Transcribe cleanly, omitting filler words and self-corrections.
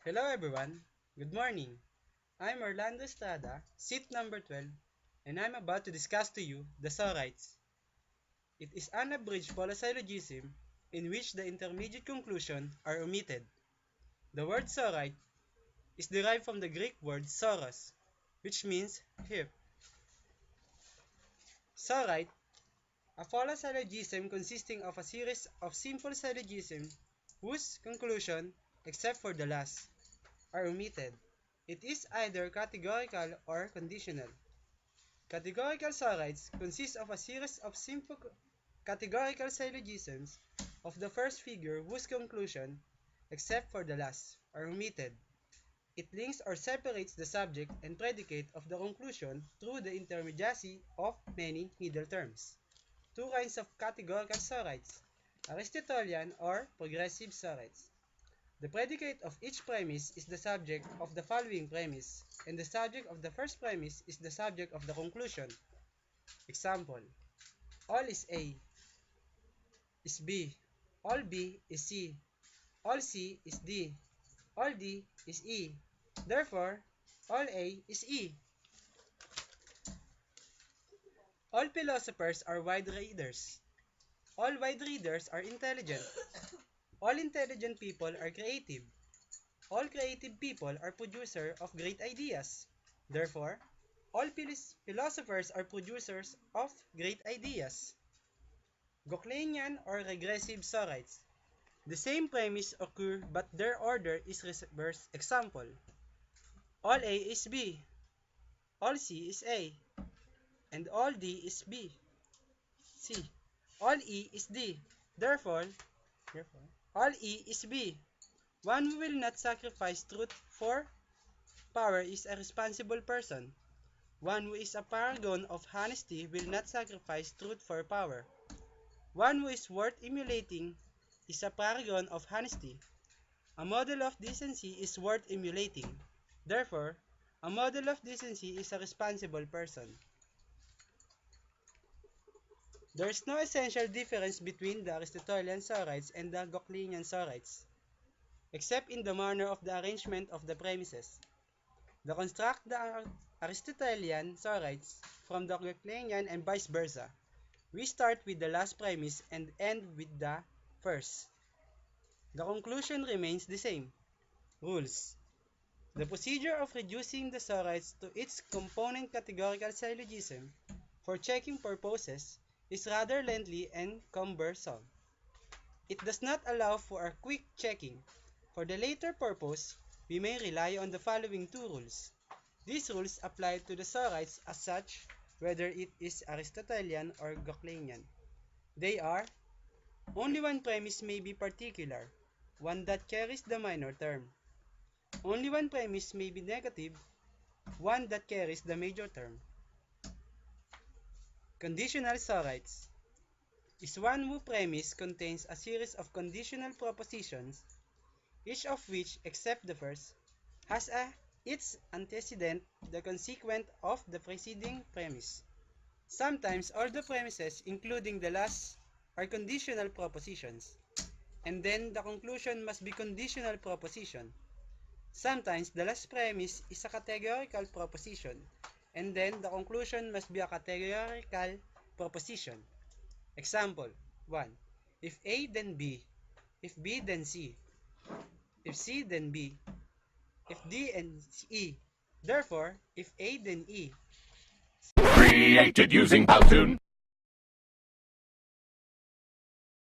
Hello everyone, good morning. I'm Orlando Estrada, seat number 12, and I'm about to discuss to you the Sorites. It is an abridged polysyllogism in which the intermediate conclusion are omitted. The word Sorite is derived from the Greek word soros, which means hip. Sorite, a polysyllogism consisting of a series of simple syllogisms whose conclusion, except for the last, are omitted. It is either categorical or conditional. Categorical sorites consist of a series of simple categorical syllogisms of the first figure whose conclusion, except for the last, are omitted. It links or separates the subject and predicate of the conclusion through the intermediacy of many middle terms. Two kinds of categorical sorites, Aristotelian or progressive sorites. The predicate of each premise is the subject of the following premise, and the subject of the first premise is the subject of the conclusion. Example: all is A is B, all B is C, all C is D, all D is E. Therefore, all A is E. All philosophers are wide readers. All wide readers are intelligent. All intelligent people are creative. All creative people are producers of great ideas. Therefore, all philosophers are producers of great ideas. Goclenian or regressive sorites. The same premise occur but their order is reversed. Example: all A is B, all C is A, and all D is B, C. All E is D. Therefore, all E is B. One who will not sacrifice truth for power is a responsible person. One who is a paragon of honesty will not sacrifice truth for power. One who is worth emulating is a paragon of honesty. A model of decency is worth emulating. Therefore, a model of decency is a responsible person. There is no essential difference between the Aristotelian sorites and the Goclenian sorites, except in the manner of the arrangement of the premises. To construct the Aristotelian sorites from the Goclenian and vice versa, we start with the last premise and end with the first. The conclusion remains the same. Rules: the procedure of reducing the sorites to its component categorical syllogism for checking purposes is rather lengthy and cumbersome. It does not allow for a quick checking. For the latter purpose, we may rely on the following two rules. These rules apply to the sorites as such, whether it is Aristotelian or Goclenian. They are: only one premise may be particular, one that carries the minor term. Only one premise may be negative, one that carries the major term. Conditional sorites is one whose premise contains a series of conditional propositions, each of which, except the first, has its antecedent the consequent of the preceding premise. Sometimes all the premises, including the last, are conditional propositions, and then the conclusion must be conditional proposition. Sometimes the last premise is a categorical proposition, and then the conclusion must be a categorical proposition. Example 1. If A then B, if B then C, if C then B, if D and E. Therefore, if A then E. Created using Powtoon.